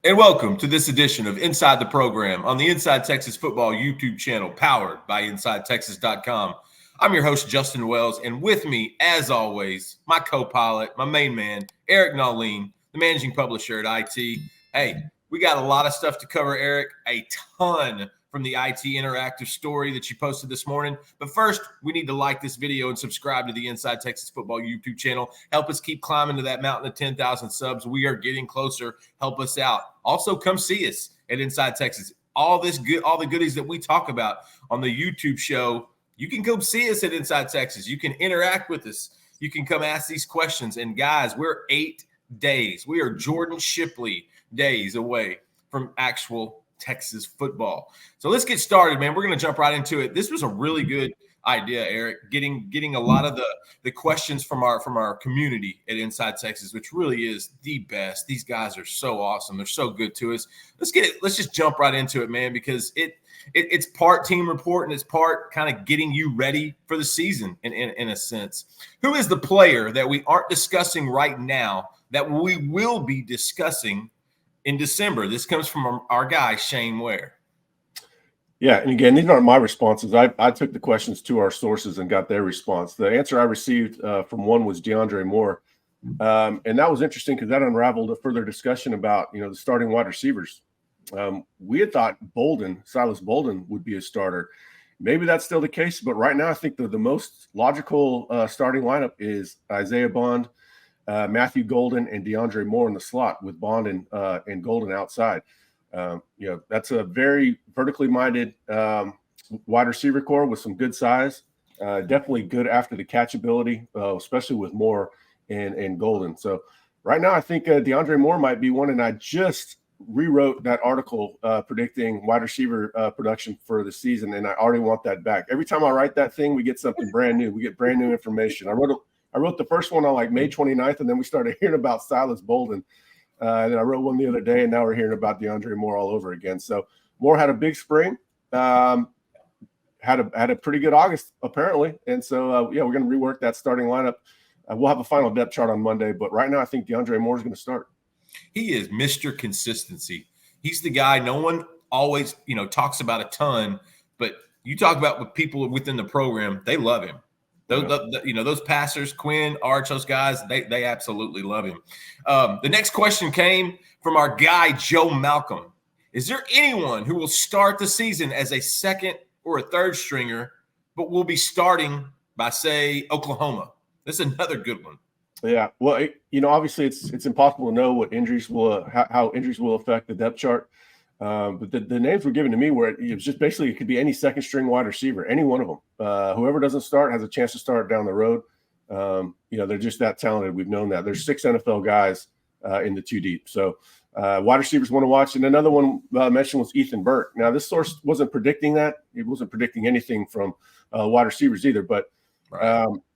And welcome to this edition of Inside the Program on the Inside Texas Football YouTube channel powered by InsideTexas.com. I'm your host, Justin Wells, and with me, as always, my co-pilot, my main man, Eric Nalin, the managing publisher at IT. Hey, we got a lot of stuff to cover, Eric, a ton from the IT Interactive story that you posted this morning. But first, we need to like this video and subscribe to the Inside Texas Football YouTube channel. Help us keep climbing to that mountain of 10,000 subs. We are getting closer. Help us out. Also, come see us at Inside Texas. All the goodies that we talk about on the YouTube show, you can come see us at Inside Texas. You can interact with us. You can come ask these questions. And guys, we're 8 days. We are Jordan Shipley days away from actual Texas football. So let's get started, man. We're going to jump right into it. This was a really good idea, Eric, getting a lot of the questions from our community at Inside Texas, which really is the best. These guys are so awesome. They're so good to us. Let's just jump right into it, man, because it's part team report and it's part kind of getting you ready for the season in a sense. Who is the player that we aren't discussing right now that we will be discussing in December? This comes from our guy, Shane Ware. Yeah, and again, these aren't my responses. I took the questions to our sources and got their response. The answer I received from one was Jahdae Moore, and that was interesting because that unraveled a further discussion about the starting wide receivers. We had thought Silas Bolden would be a starter. Maybe that's still the case, but right now I think the most logical starting lineup is Isaiah Bond, Matthew Golden, and Jahdae Moore in the slot with Bond and Golden outside. That's a very vertically minded wide receiver core with some good size, definitely good after the catch ability, especially with Moore and Golden. So right now I think Jahdae Moore might be one, and I just rewrote that article predicting wide receiver production for the season, and I already want that back. Every time I write that thing, we get something brand new. We get brand new information. I wrote the first one on like May 29th, and then we started hearing about Silas Bolden. And I wrote one the other day, and now we're hearing about Jahdae Moore all over again. So Moore had a big spring, had a pretty good August apparently, and so we're going to rework that starting lineup. We'll have a final depth chart on Monday, but right now I think Jahdae Moore is going to start. He is Mr. Consistency. He's the guy no one always talks about a ton, but you talk about with people within the program, they love him. Those passers, Quinn, Arch, those guys, they absolutely love him. The next question came from our guy, Joe Malcolm. Is there anyone who will start the season as a second or a third stringer, but will be starting by, say, Oklahoma? This is another good one. Yeah, well, obviously it's impossible to know what injuries will how injuries will affect the depth chart. But the names were given to me it was just basically it could be any second string wide receiver, any one of them. Whoever doesn't start has a chance to start down the road. They're just that talented. We've known that. There's 6 NFL guys in the 2 deep. So wide receivers want to watch. And another one mentioned was Ethan Burke. Now, this source wasn't predicting that. It wasn't predicting anything from wide receivers either. But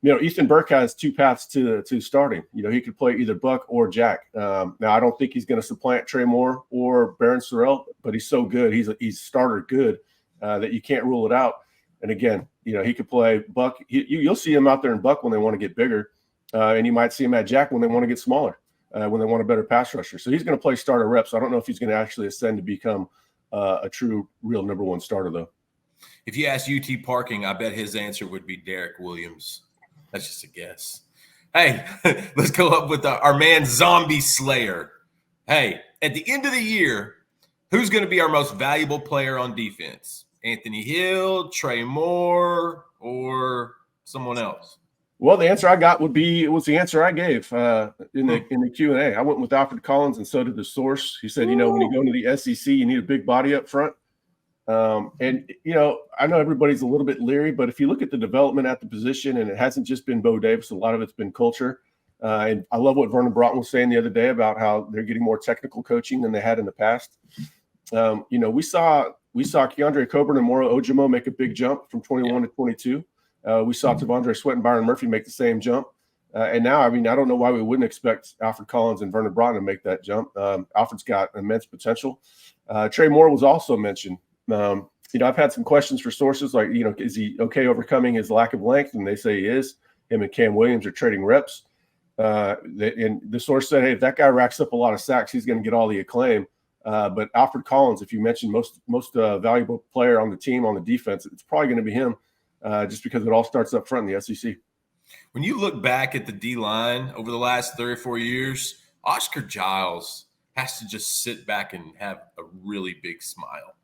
Ethan Burke has 2 paths to starting. He could play either Buck or Jack. Now, I don't think he's going to supplant Trey Moore or Barron Sorrell, but he's so good. He's starter good that you can't rule it out. And again, he could play Buck. You'll see him out there in Buck when they want to get bigger, and you might see him at Jack when they want to get smaller, when they want a better pass rusher. So he's going to play starter reps. I don't know if he's going to actually ascend to become a true, real number 1 starter, though. If you ask UT Parking, I bet his answer would be Derek Williams. That's just a guess. Hey, let's go up with our man Zombie Slayer. Hey, at the end of the year, who's going to be our most valuable player on defense? Anthony Hill, Trey Moore, or someone else? Well, the answer I got was the answer I gave in the Q&A. I went with Alfred Collins, and so did the source. He said, when you go into the SEC, you need a big body up front. I know everybody's a little bit leery, but if you look at the development at the position, and it hasn't just been Bo Davis, a lot of it's been culture. And I love what Vernon Broughton was saying the other day about how they're getting more technical coaching than they had in the past. We saw Keandre Coburn and Moro Ojimo make a big jump from 21 to 22. We saw Tavondre Sweat and Byron Murphy make the same jump. And now, I don't know why we wouldn't expect Alfred Collins and Vernon Broughton to make that jump. Alfred's got immense potential. Trey Moore was also mentioned. I've had some questions for sources like, is he okay overcoming his lack of length? And they say he is. Him and Cam Williams are trading reps. And the source said, hey, if that guy racks up a lot of sacks, he's going to get all the acclaim. But Alfred Collins, if you mentioned most valuable player on the team on the defense, it's probably going to be him, just because it all starts up front in the SEC. When you look back at the D-line over the last 3 or 4 years, Oscar Giles has to just sit back and have a really big smile.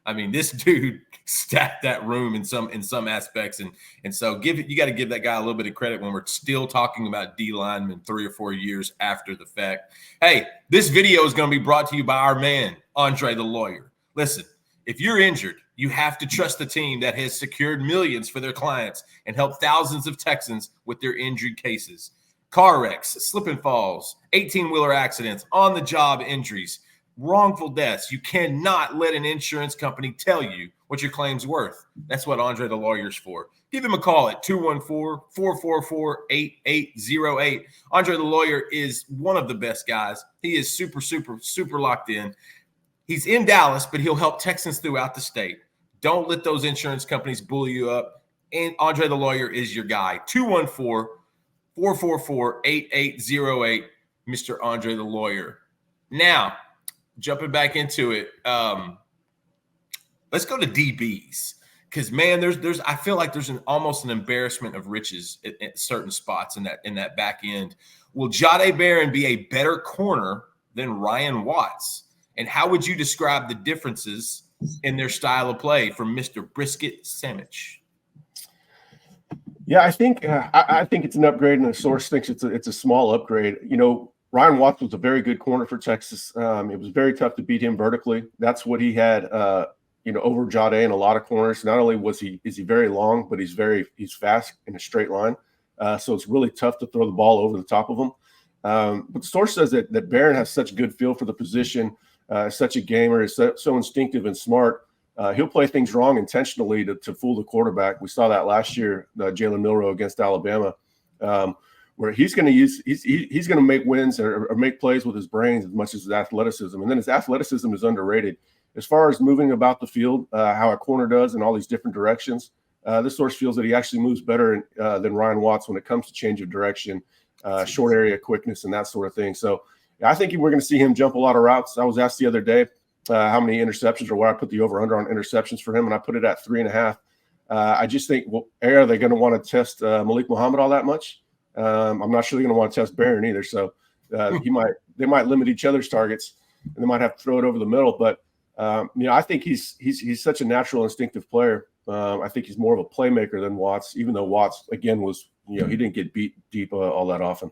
I mean, this dude stacked that room in some aspects, and so you got to give that guy a little bit of credit when we're still talking about D linemen 3 or 4 years after the fact. Hey, this video is going to be brought to you by our man Andre the Lawyer. Listen, if you're injured, you have to trust the team that has secured millions for their clients and helped thousands of Texans with their injured cases. Car wrecks, slip and falls, 18-wheeler accidents, on-the-job injuries, wrongful deaths. You cannot let an insurance company tell you what your claim's worth. That's what Andre the Lawyer's for. Give him a call at 214-444-8808. Andre the Lawyer is one of the best guys. He is super, super, super locked in. He's in Dallas, but he'll help Texans throughout the state. Don't let those insurance companies bully you up. And Andre the Lawyer is your guy. 214-444-8808, Mr. Andre the Lawyer. Now, jumping back into it, let's go to DBs, because man, I feel like there's almost an embarrassment of riches at certain spots in that back end. Will Jahdae Barron be a better corner than Ryan Watts? And how would you describe the differences in their style of play from Mr. Brisket Sandwich? Yeah, I think it's an upgrade, and the source thinks it's a small upgrade. You know, Ryan Watts was a very good corner for Texas. It was very tough to beat him vertically. That's what he had, over Jahdae in a lot of corners. Not only is he very long, but he's fast in a straight line. So it's really tough to throw the ball over the top of him. But the source says that Barron has such good feel for the position, such a gamer, is so instinctive and smart. He'll play things wrong intentionally to fool the quarterback. We saw that last year, Jalen Milroe against Alabama, where he's going to make wins or make plays with his brains as much as his athleticism. And then his athleticism is underrated. As far as moving about the field, how a corner does in all these different directions, this source feels that he actually moves better than Ryan Watts when it comes to change of direction, short area quickness, and that sort of thing. So I think we're going to see him jump a lot of routes. I was asked the other day how many interceptions or where I put the over-under on interceptions for him, and I put it at 3.5. I just think, are they going to want to test Malik Muhammad all that much? I'm not sure they're going to want to test Barron either. So they might limit each other's targets, and they might have to throw it over the middle. But I think he's such a natural, instinctive player. I think he's more of a playmaker than Watts, even though Watts again was, he didn't get beat deep all that often.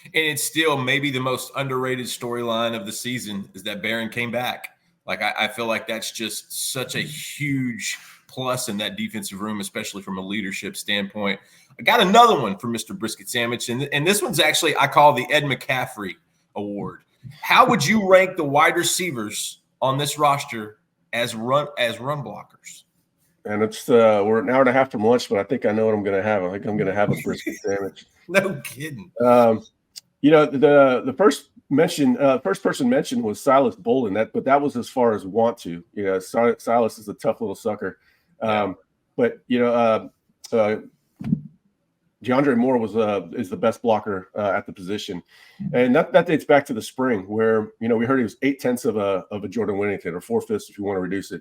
And it's still maybe the most underrated storyline of the season is that Barron came back. Like I feel like that's just such a huge plus in that defensive room, especially from a leadership standpoint. I got another one for Mr. Brisket Sandwich, and this one's actually I call the Ed McCaffrey Award. How would you rank the wide receivers on this roster as run blockers? And it's we're an hour and a half from lunch, but I think I know what I'm going to have. I think I'm going to have a brisket sandwich. No kidding. The first person mentioned was Silas Bolden. But that was as far as want to. Silas is a tough little sucker. But Jahdae Moore is the best blocker at the position, and that dates back to the spring where we heard he was 0.8 of a Jordan Whittington, or 4/5 if you want to reduce it.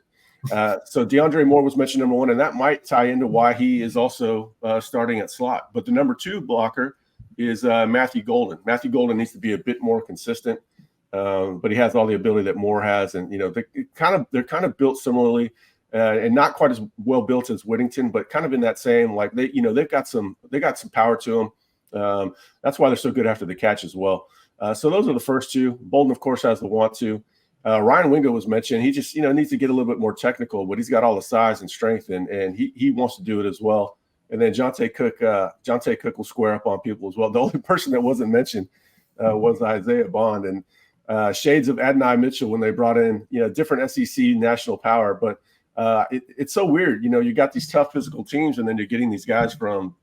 So Jahdae Moore was mentioned number one, and that might tie into why he is also starting at slot. But the number 2 blocker is Matthew Golden. Matthew Golden needs to be a bit more consistent, but he has all the ability that Moore has, and they're kind of built similarly, and not quite as well built as Whittington, but kind of in that same they've got some power to them. That's why they're so good after the catch as well. So those are the first 2. Bolden, of course, has the want to. Ryan Wingo was mentioned. He just needs to get a little bit more technical, but he's got all the size and strength, and he wants to do it as well. And then Jonte Cook will square up on people as well. The only person that wasn't mentioned was Isaiah Bond, and shades of Adonai Mitchell when they brought in different SEC national power. But it's so weird. You got these tough physical teams, and then you're getting these guys from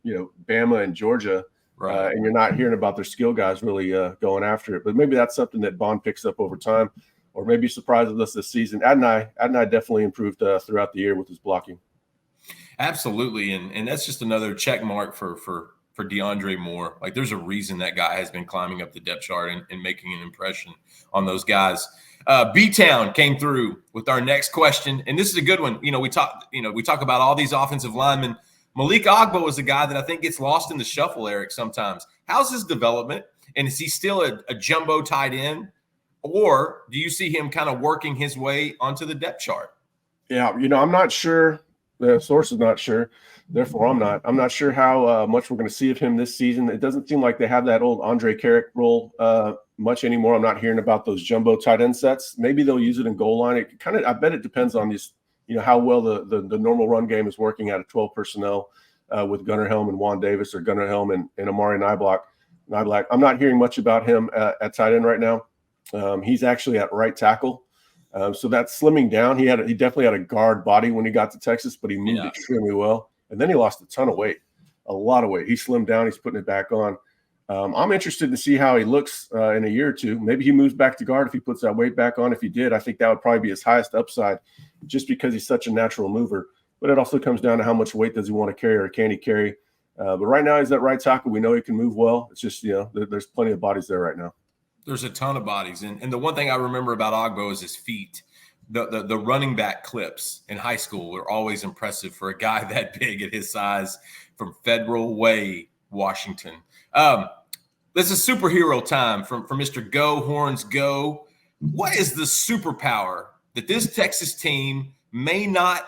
Bama and Georgia. Right. And you're not hearing about their skill guys really going after it. But maybe that's something that Bond picks up over time, or maybe surprises us this season. Adonai definitely improved throughout the year with his blocking. Absolutely, and that's just another check mark for for Jahdae Moore. Like, there's a reason that guy has been climbing up the depth chart and making an impression on those guys. B-Town came through with our next question, and this is a good one. We talk about all these offensive linemen. Malik Agbo is a guy that I think gets lost in the shuffle, Eric, sometimes. How's his development? And is he still a jumbo tight end? Or do you see him kind of working his way onto the depth chart? Yeah, I'm not sure. The source is not sure. Therefore, I'm not. I'm not sure how much we're going to see of him this season. It doesn't seem like they have that old Andre Carrick role much anymore. I'm not hearing about those jumbo tight end sets. Maybe they'll use it in goal line. It I bet it depends on these, how well the normal run game is working out of 12 personnel with Gunnar Helm and Juan Davis, or Gunnar Helm and Amari Niblack. I'm not hearing much about him at tight end right now. He's actually at right tackle. So that's slimming down. He definitely had a guard body when he got to Texas, but he moved extremely well. And then he lost a ton of weight, a lot of weight. He slimmed down. He's putting it back on. I'm interested to see how he looks in a year or two. Maybe he moves back to guard if he puts that weight back on. If he did, I think that would probably be his highest upside, just because he's such a natural mover. But it also comes down to how much weight does he want to carry, or can he carry? But right now he's at right tackle. We know he can move well. It's just, there's plenty of bodies there right now. There's a ton of bodies. And the one thing I remember about Agbo is his feet. The running back clips in high school were always impressive for a guy that big at his size, from Federal Way, Washington. This is superhero time from Mr. Go Horns Go. What is the superpower that this Texas team may not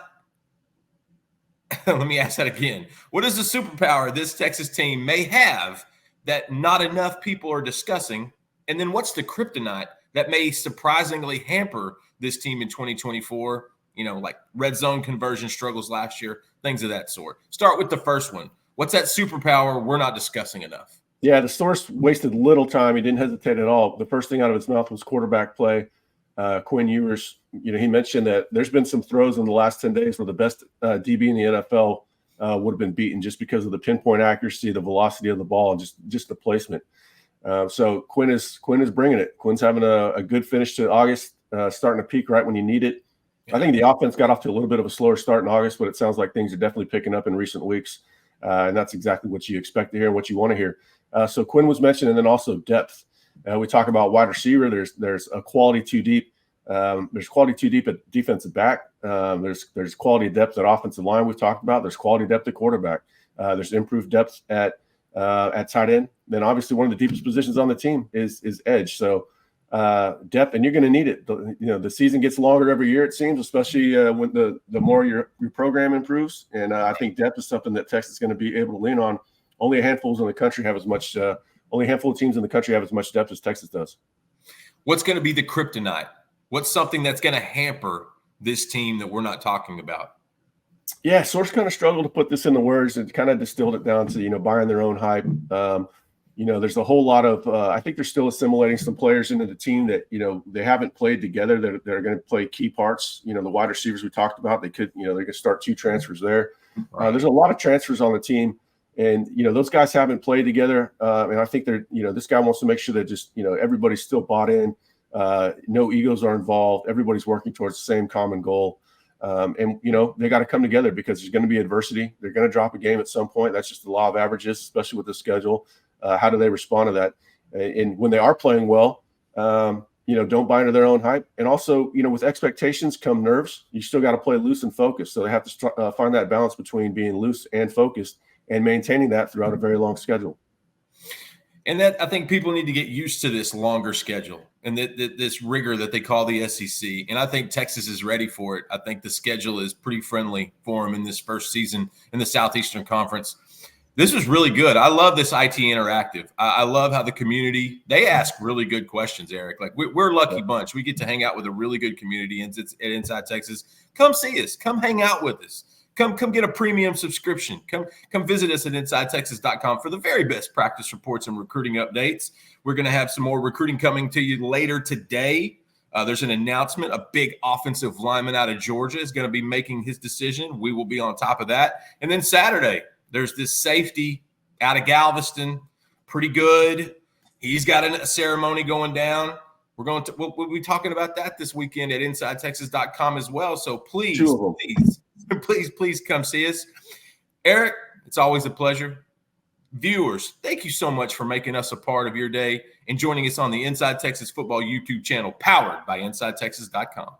– let me ask that again. What is the superpower this Texas team may have that not enough people are discussing? And then what's the kryptonite that may surprisingly hamper this team in 2024, like red zone conversion struggles last year, things of that sort? Start with the first one. What's that superpower we're not discussing enough? Yeah, the source wasted little time. He didn't hesitate at all. The first thing out of his mouth was quarterback play. Quinn Ewers, he mentioned that there's been some throws in the last 10 days where the best DB in the NFL would have been beaten, just because of the pinpoint accuracy, the velocity of the ball, and just the placement. So Quinn is bringing it. Quinn's having a good finish to August. Starting to peak right when you need it. I think the offense got off to a little bit of a slower start in August, but it sounds like things are definitely picking up in recent weeks. And that's exactly what you expect to hear and what you want to hear. So Quinn was mentioned, and then also depth. We talk about wide receiver. There's a quality too deep. There's quality too deep at defensive back. There's quality depth at offensive line we've talked about. There's quality depth at quarterback. There's improved depth at tight end. Then obviously one of the deepest positions on the team is edge. So depth, and you're going to need it. The season gets longer every year, it seems, especially when the more your program improves. And I think depth is something that Texas is going to be able to lean on. Only a handful in the country have as much. Only a handful of teams in the country have as much depth as Texas does. What's going to be the kryptonite? What's something that's going to hamper this team that we're not talking about? Yeah, source kind of struggled to put this into words, and kind of distilled it down to buying their own hype. There's a whole lot of I think they're still assimilating some players into the team that they haven't played together, that are going to play key parts. The wide receivers we talked about, they could they could start 2 transfers there. There's a lot of transfers on the team, and those guys haven't played together. And I think they're this guy wants to make sure that just everybody's still bought in. No egos are involved. Everybody's working towards the same common goal. And they got to come together, because there's going to be adversity. They're going to drop a game at some point. That's just the law of averages, especially with the schedule. How do they respond to that? And when they are playing well, don't buy into their own hype. And also, with expectations come nerves. You still got to play loose and focused. So they have to find that balance between being loose and focused, and maintaining that throughout a very long schedule. And that, I think people need to get used to this longer schedule and this rigor that they call the SEC. And I think Texas is ready for it. I think the schedule is pretty friendly for them in this first season in the Southeastern Conference. This was really good. I love this IT Interactive. I love how the community, they ask really good questions, Eric. Like, we're a lucky bunch. We get to hang out with a really good community at Inside Texas. Come see us. Come hang out with us. Come get a premium subscription. Come visit us at InsideTexas.com for the very best practice reports and recruiting updates. We're going to have some more recruiting coming to you later today. There's an announcement. A big offensive lineman out of Georgia is going to be making his decision. We will be on top of that. And then Saturday, there's this safety out of Galveston, pretty good. He's got a ceremony going down. We'll be talking about that this weekend at InsideTexas.com as well. So please come see us. Eric, it's always a pleasure. Viewers, thank you so much for making us a part of your day and joining us on the Inside Texas Football YouTube channel powered by InsideTexas.com.